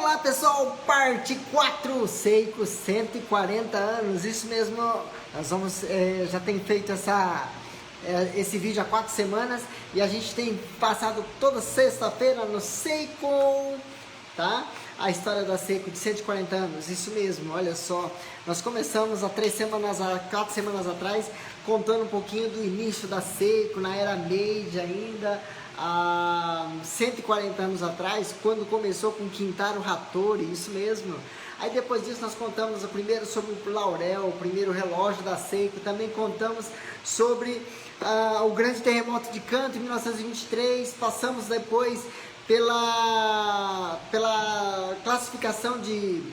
Olá pessoal, parte 4, Seiko 140 anos, isso mesmo, nós vamos, já tem feito esse vídeo há 4 semanas e a gente tem passado toda sexta-feira no Seiko, tá? A história da Seiko de 140 anos, isso mesmo, olha só, nós começamos há 4 semanas atrás, contando um pouquinho do início da Seiko, na era Meiji ainda, há 140 anos atrás, quando começou com Kintaro Hattori, isso mesmo. Aí depois disso nós contamos primeiro sobre o Laurel, o primeiro relógio da Seiko, também contamos sobre o grande terremoto de Kanto em 1923, passamos depois pela classificação de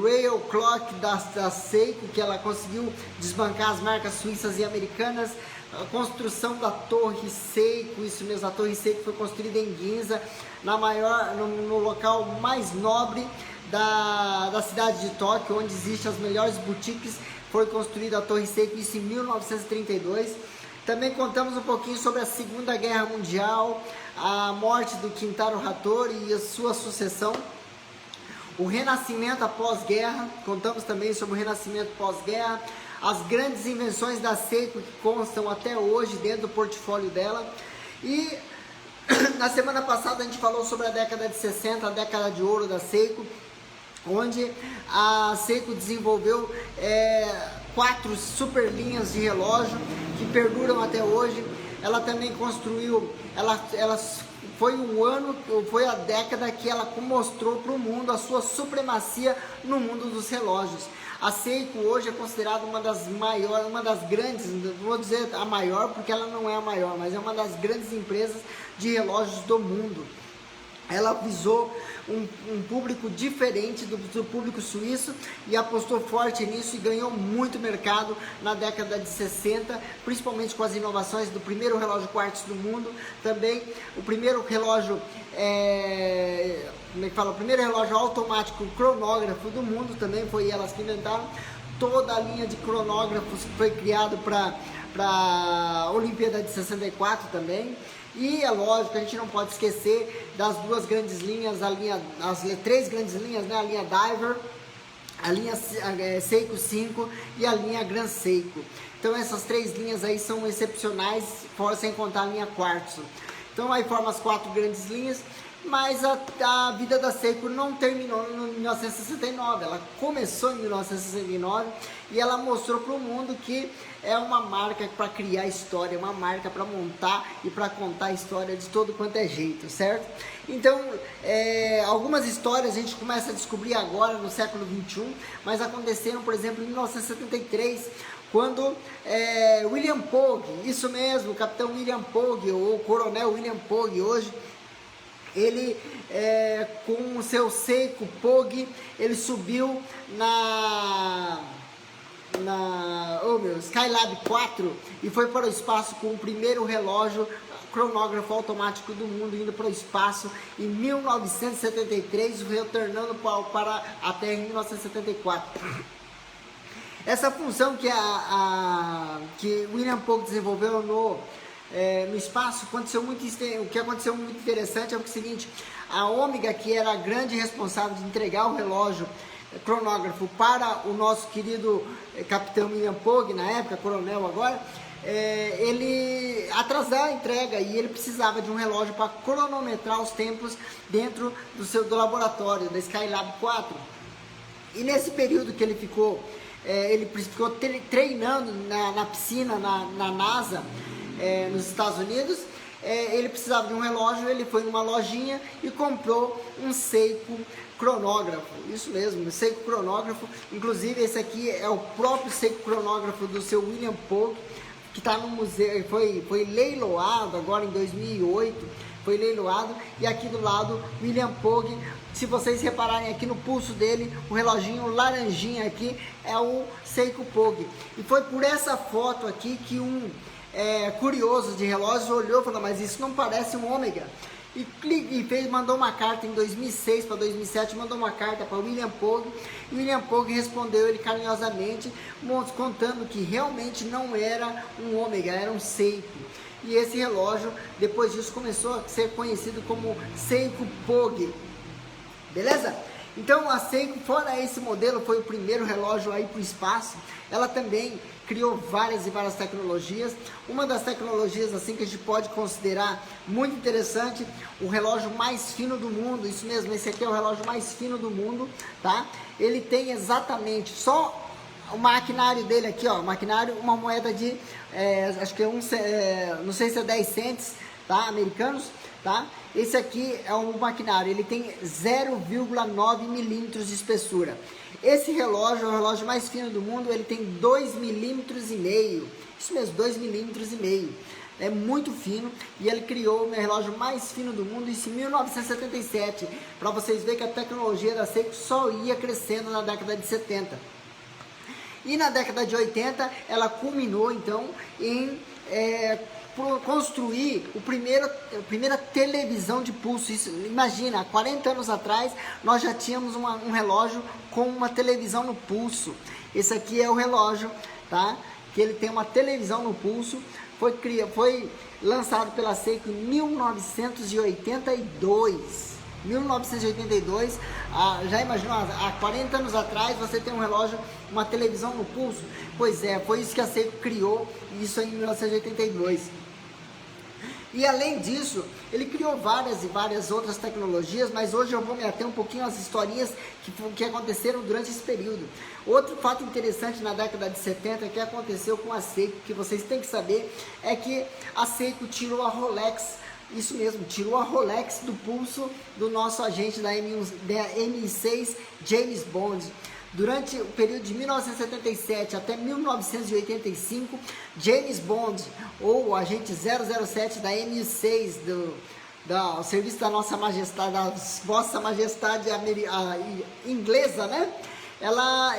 Rail Clock da Seiko, que ela conseguiu desbancar as marcas suíças e americanas, a construção da Torre Seiko, isso mesmo, a Torre Seiko foi construída em Ginza, no local mais nobre da cidade de Tóquio, onde existem as melhores boutiques. Foi construída a Torre Seiko, isso em 1932. Também contamos um pouquinho sobre a Segunda Guerra Mundial, a morte do Kintaro Hattori e a sua sucessão, o renascimento após guerra, contamos também sobre o renascimento pós-guerra, as grandes invenções da Seiko que constam até hoje dentro do portfólio dela. E na semana passada a gente falou sobre a década de 60, a década de ouro da Seiko, onde a Seiko desenvolveu 4 super linhas de relógio que perduram até hoje. Ela também construiu, foi a década que ela mostrou para o mundo a sua supremacia no mundo dos relógios. A Seiko hoje é considerada uma das maiores, uma das grandes, vou dizer a maior porque ela não é a maior, mas é uma das grandes empresas de relógios do mundo. Ela visou um público diferente do público suíço e apostou forte nisso e ganhou muito mercado na década de 60, principalmente com as inovações do primeiro relógio quartzo do mundo, também o primeiro relógio, o primeiro relógio automático cronógrafo do mundo, também foi elas que inventaram. Toda a linha de cronógrafos que foi criado para a Olimpíada de 64 também. E é lógico, a gente não pode esquecer das duas grandes linhas, as 3 grandes linhas, né? A linha Diver, a linha Seiko 5 e a linha Gran Seiko. Então essas 3 linhas aí são excepcionais, sem contar a linha Quartzo. Então aí forma as 4 grandes linhas, mas a vida da Seiko não terminou em 1969, ela começou em 1969 e ela mostrou para o mundo que é uma marca para criar história, uma marca para montar e para contar a história de todo quanto é jeito, certo? Então, algumas histórias a gente começa a descobrir agora no século 21, mas aconteceram, por exemplo, em 1973, quando William Pogge, isso mesmo, o capitão William Pogge, ou o coronel William Pogge hoje, ele com o seu Seiko Pogge, ele subiu Skylab 4 e foi para o espaço com o primeiro relógio cronógrafo automático do mundo, indo para o espaço em 1973, retornando para a Terra em 1974. Essa função que William Pogge desenvolveu no espaço, o que aconteceu muito interessante é o seguinte: a Omega, que era a grande responsável de entregar o relógio cronógrafo para o nosso querido capitão William Pogge, na época, coronel agora, ele atrasou a entrega e ele precisava de um relógio para cronometrar os tempos dentro do laboratório da Skylab 4. E nesse período que ele ficou treinando na piscina, na NASA, nos Estados Unidos, ele precisava de um relógio. Ele foi numa lojinha e comprou um Seiko cronógrafo, isso mesmo, um Seiko cronógrafo. Inclusive esse aqui é o próprio Seiko cronógrafo do seu William Pogge, que está no museu, foi leiloado agora em 2008, foi leiloado. E aqui do lado, William Pogge, se vocês repararem aqui no pulso dele, o reloginho laranjinha aqui é o Seiko Pogge. E foi por essa foto aqui que curioso de relógio olhou e falou: mas isso não parece um Ômega? E mandou uma carta em 2006 para 2007, mandou uma carta para William Pogge, e William Pogge respondeu ele carinhosamente, contando que realmente não era um Ômega, era um Seiko. E esse relógio, depois disso, começou a ser conhecido como Seiko Pogge. Beleza? Então a Seiko, fora esse modelo, foi o primeiro relógio a ir para o espaço. Ela também criou várias e várias tecnologias. Uma das tecnologias assim que a gente pode considerar muito interessante, o relógio mais fino do mundo. Isso mesmo, esse aqui é o relógio mais fino do mundo, tá? Ele tem exatamente só o maquinário dele aqui, ó, maquinário, uma moeda de, acho que não sei se é 10 cents, tá, americanos, tá? Esse aqui é o maquinário, ele tem 0,9 milímetros de espessura. Esse relógio é o relógio mais fino do mundo, ele tem 2,5 milímetros, isso mesmo, 2,5 milímetros. É muito fino e ele criou o relógio mais fino do mundo, isso em 1977, para vocês verem que a tecnologia da Seiko só ia crescendo na década de 70. E na década de 80, ela culminou, então, em construir a primeira televisão de pulso. Isso, imagina, há 40 anos atrás, nós já tínhamos um relógio com uma televisão no pulso. Esse aqui é o relógio, tá? Que ele tem uma televisão no pulso. Foi lançado pela Seiko em 1982. 1982, já imaginou, há 40 anos atrás você tem um relógio, uma televisão no pulso? Pois é, foi isso que a Seiko criou, isso em 1982. E além disso, ele criou várias e várias outras tecnologias, mas hoje eu vou me ater um pouquinho às historinhas que aconteceram durante esse período. Outro fato interessante na década de 70 que aconteceu com a Seiko, que vocês têm que saber, é que a Seiko tirou a Rolex. Isso mesmo, tirou a Rolex do pulso do nosso agente da MI6, James Bond. Durante o período de 1977 até 1985, James Bond, ou o agente 007 da MI6, do serviço da Nossa Majestade, da Vossa Majestade inglesa, né?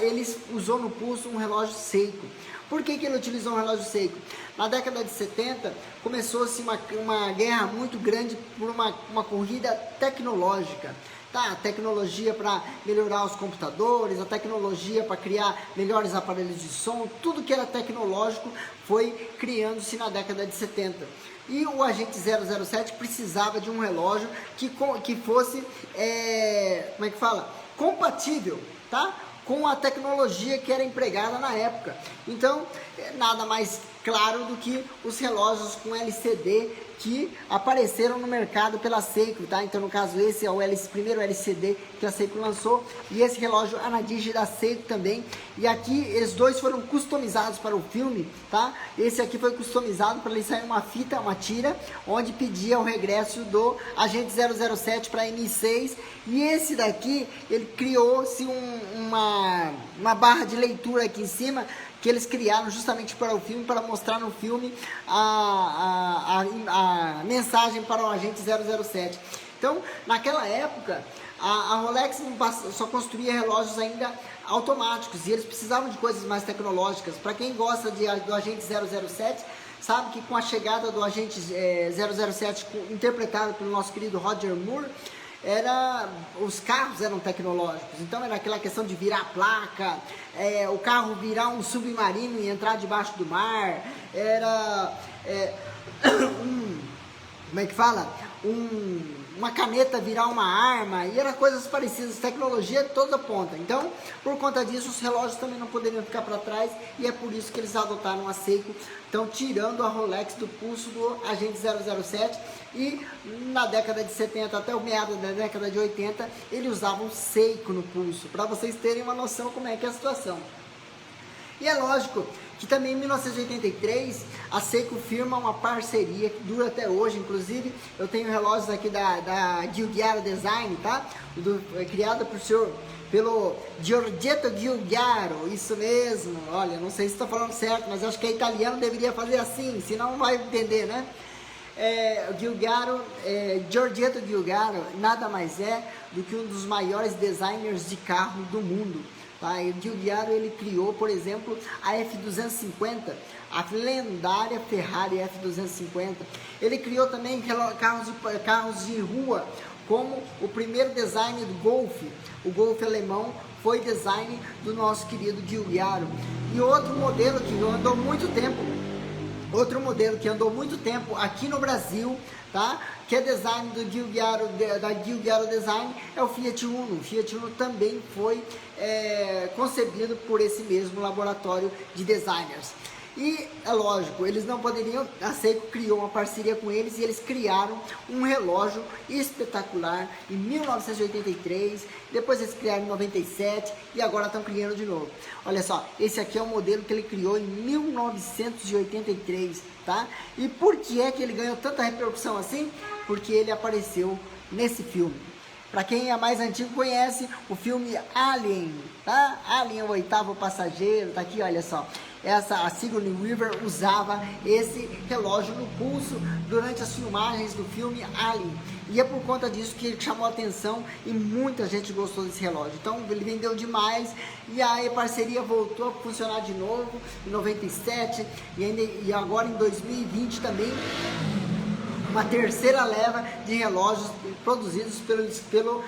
Ele usou no pulso um relógio Seiko. Por que ele utilizou um relógio Seiko? Na década de 70, começou-se uma guerra muito grande por uma corrida tecnológica. Tá? A tecnologia para melhorar os computadores, a tecnologia para criar melhores aparelhos de som, tudo que era tecnológico foi criando-se na década de 70. E o agente 007 precisava de um relógio que fosse, como é que fala? Compatível, tá? Com a tecnologia que era empregada na época. Então, nada mais claro do que os relógios com LCD que apareceram no mercado pela Seiko, tá? Então, no caso, esse é o primeiro LCD que a Seiko lançou, e esse relógio Anadige da Seiko também. E aqui, eles dois foram customizados para o filme, tá? Esse aqui foi customizado para ele sair uma fita, uma tira, onde pedia o regresso do agente 007 para a MI6, e esse daqui, ele criou-se uma barra de leitura aqui em cima, que eles criaram justamente para o filme, para mostrar no filme a mensagem para o agente 007. Então, naquela época, a Rolex só construía relógios ainda automáticos, e eles precisavam de coisas mais tecnológicas. Para quem gosta do agente 007, sabe que com a chegada do agente 007, interpretado pelo nosso querido Roger Moore, os carros eram tecnológicos. Então era aquela questão de virar a placa, o carro virar um submarino e entrar debaixo do mar, como é que fala? Uma caneta virar uma arma, e eram coisas parecidas, tecnologia de toda ponta. Então, por conta disso, os relógios também não poderiam ficar para trás, e é por isso que eles adotaram a Seiko, então tirando a Rolex do pulso do agente 007, e na década de 70 até o meado da década de 80, eles usavam Seiko no pulso, para vocês terem uma noção como é que é a situação. E é lógico que também em 1983 a Seiko firma uma parceria que dura até hoje. Inclusive eu tenho relógios aqui da Giugiaro Design, tá? Criado pelo Giorgetto Giugiaro, isso mesmo. Olha, não sei se estou falando certo, mas acho que é italiano, deveria fazer assim, senão não vai entender, né? Giorgetto Giugiaro nada mais é do que um dos maiores designers de carro do mundo. Tá? E o Giugiaro, ele criou, por exemplo, a F250, a lendária Ferrari F250. Ele criou também carros de rua, como o primeiro design do Golf. O Golf alemão foi design do nosso querido Giugiaro. E outro modelo que andou muito tempo Outro modelo que andou muito tempo aqui no Brasil, tá? Que é design do da Giugiaro Design, é o Fiat Uno. O Fiat Uno também foi concebido por esse mesmo laboratório de designers. E é lógico, eles não poderiam, a Seiko criou uma parceria com eles e eles criaram um relógio espetacular em 1983, depois eles criaram em 97 e agora estão criando de novo. Olha só, esse aqui é o modelo que ele criou em 1983, tá? E por que é que ele ganhou tanta repercussão assim? Porque ele apareceu nesse filme. Para quem é mais antigo conhece o filme Alien, tá? Alien, o oitavo passageiro, tá aqui, olha só. A Sigourney Weaver usava esse relógio no pulso durante as filmagens do filme Alien. E é por conta disso que ele chamou a atenção e muita gente gostou desse relógio. Então ele vendeu demais e aí a parceria voltou a funcionar de novo em 97 e agora em 2020 também. Uma terceira leva de relógios produzidos pelo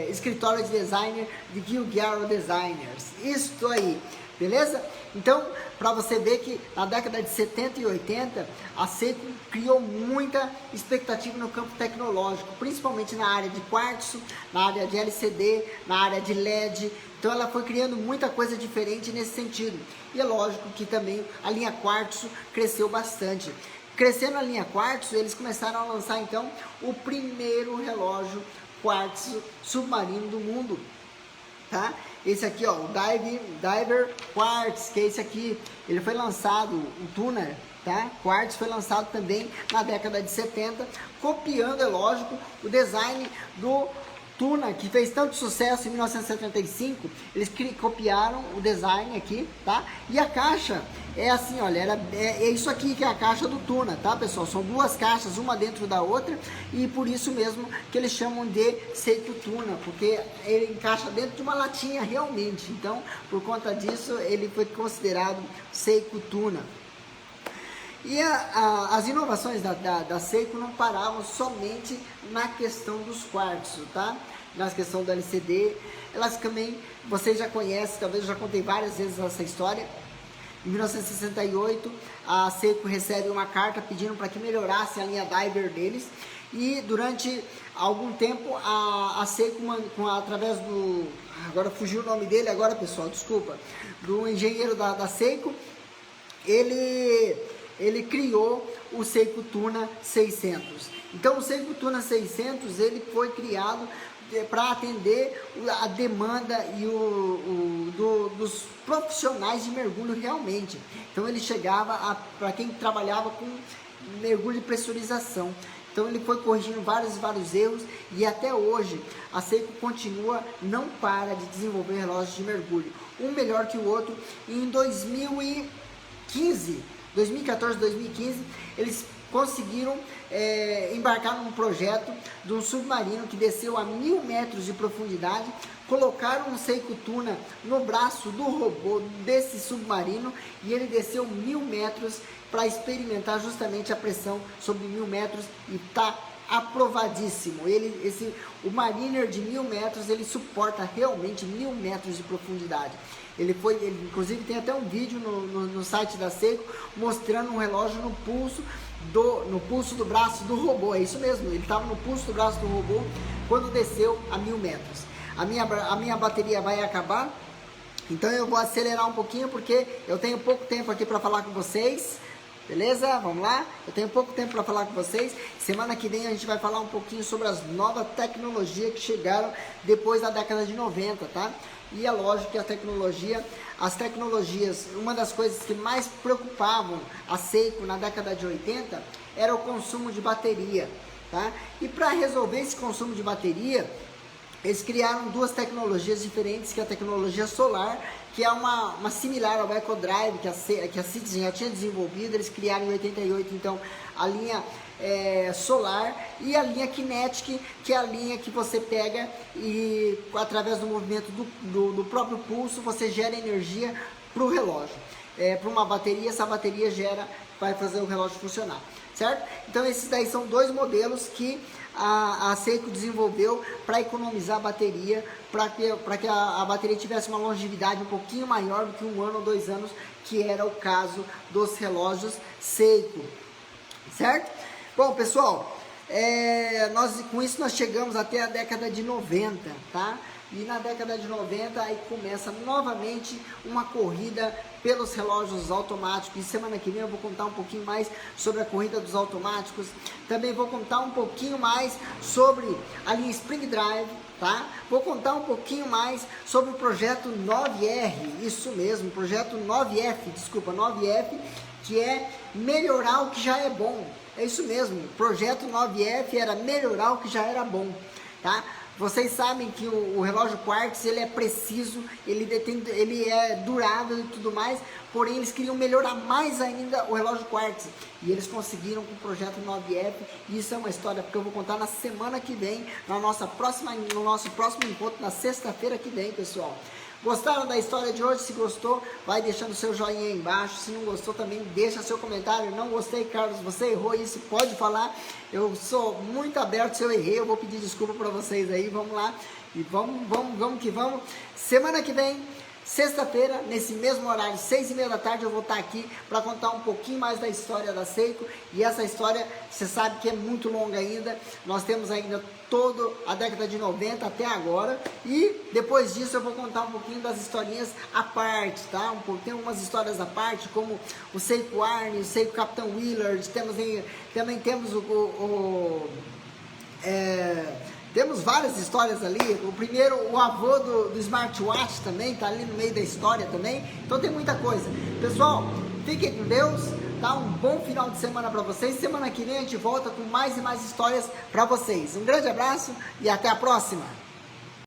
escritório de designer de Giugiaro Designers. Isso aí, beleza? Então, para você ver que na década de 70 e 80, a Seiko criou muita expectativa no campo tecnológico, principalmente na área de quartzo, na área de LCD, na área de LED. Então ela foi criando muita coisa diferente nesse sentido. E é lógico que também a linha quartzo cresceu bastante. Crescendo a linha quartzo, eles começaram a lançar então o primeiro relógio quartzo submarino do mundo, tá? Esse aqui, ó, o Diver Quartz, que é esse aqui, ele foi lançado, o Tuner, tá? Quartz foi lançado também na década de 70, copiando, é lógico, o design do Tuna, que fez tanto sucesso em 1975, eles copiaram o design aqui, tá? E a caixa é assim, olha, é isso aqui que é a caixa do Tuna, tá, pessoal? São duas caixas, uma dentro da outra, e por isso mesmo que eles chamam de Seiko Tuna, porque ele encaixa dentro de uma latinha realmente. Então, por conta disso, ele foi considerado Seiko Tuna. E as inovações da Seiko não paravam somente na questão dos quartzo, tá? Na questão do LCD, elas também, vocês já conhecem, talvez eu já contei várias vezes essa história. Em 1968, a Seiko recebe uma carta pedindo para que melhorasse a linha Diver deles. E durante algum tempo, a Seiko, através do... Agora fugiu o nome dele agora, pessoal, desculpa. Do engenheiro da Seiko, ele criou o Seiko Tuna 600. Então o Seiko Tuna 600 ele foi criado para atender a demanda e dos profissionais de mergulho realmente. Então ele chegava para quem trabalhava com mergulho de pressurização. Então ele foi corrigindo vários erros e até hoje a Seiko continua, não para de desenvolver relógios de mergulho, um melhor que o outro. E em 2014, 2015, eles conseguiram embarcar num projeto de um submarino que desceu a 1000 metros de profundidade, colocaram um Seiko Tuna no braço do robô desse submarino e ele desceu 1000 metros para experimentar justamente a pressão sobre 1000 metros e está aprovadíssimo. O Mariner de 1000 metros, ele suporta realmente 1000 metros de profundidade. Ele inclusive tem até um vídeo no site da Seiko mostrando um relógio no pulso do braço do robô. É isso mesmo, ele estava no pulso do braço do robô quando desceu a 1000 metros. A minha bateria vai acabar, então eu vou acelerar um pouquinho porque eu tenho pouco tempo aqui para falar com vocês. Beleza? Vamos lá? Eu tenho pouco tempo para falar com vocês. Semana que vem a gente vai falar um pouquinho sobre as novas tecnologias que chegaram depois da década de 90, tá? E é lógico que as tecnologias, uma das coisas que mais preocupavam a Seiko na década de 80 era o consumo de bateria, tá? E para resolver esse consumo de bateria, eles criaram duas tecnologias diferentes, que é a tecnologia solar, que é uma similar ao EcoDrive, que a Citizen já tinha desenvolvido. Eles criaram em 88, então, a linha solar, e a linha Kinetic, que é a linha que você pega e, através do movimento do próprio pulso, você gera energia para o relógio. Para uma bateria, essa bateria vai fazer o relógio funcionar, certo? Então, esses daí são dois modelos que a Seiko desenvolveu para economizar a bateria, para que a bateria tivesse uma longevidade um pouquinho maior do que 1 ano ou 2 anos, que era o caso dos relógios Seiko, certo? Bom, pessoal, com isso nós chegamos até a década de 90, tá? E na década de 90 aí começa novamente uma corrida pelos relógios automáticos. E semana que vem eu vou contar um pouquinho mais sobre a corrida dos automáticos. Também vou contar um pouquinho mais sobre a linha Spring Drive, tá? Vou contar um pouquinho mais sobre o projeto 9R, isso mesmo, projeto 9F, que é melhorar o que já é bom. É isso mesmo, o projeto 9F era melhorar o que já era bom, tá? Vocês sabem que o relógio Quartz, ele é preciso, ele é durável e tudo mais, porém eles queriam melhorar mais ainda o relógio Quartz. E eles conseguiram com o projeto 9F, e isso é uma história que eu vou contar na semana que vem, no nosso próximo encontro, na sexta-feira que vem, pessoal. Gostaram da história de hoje? Se gostou, vai deixando seu joinha aí embaixo. Se não gostou, também deixa seu comentário. Não gostei, Carlos, você errou isso, pode falar. Eu sou muito aberto, se eu errei, eu vou pedir desculpa para vocês aí. Vamos lá e vamos que vamos. Semana que vem, sexta-feira, nesse mesmo horário, 6h30 da tarde, eu vou estar aqui para contar um pouquinho mais da história da Seiko. E essa história, você sabe que é muito longa ainda. Nós temos ainda toda a década de 90 até agora. E depois disso eu vou contar um pouquinho das historinhas à parte, tá? Tem algumas histórias à parte, como o Seiko Arne, o Seiko Capitão Willard. Também temos temos várias histórias ali. O avô do smartwatch também tá ali no meio da história também. Então tem muita coisa. Pessoal, fiquem com Deus, tá? Um bom final de semana para vocês. Semana que vem a gente volta com mais e mais histórias para vocês. Um grande abraço e até a próxima!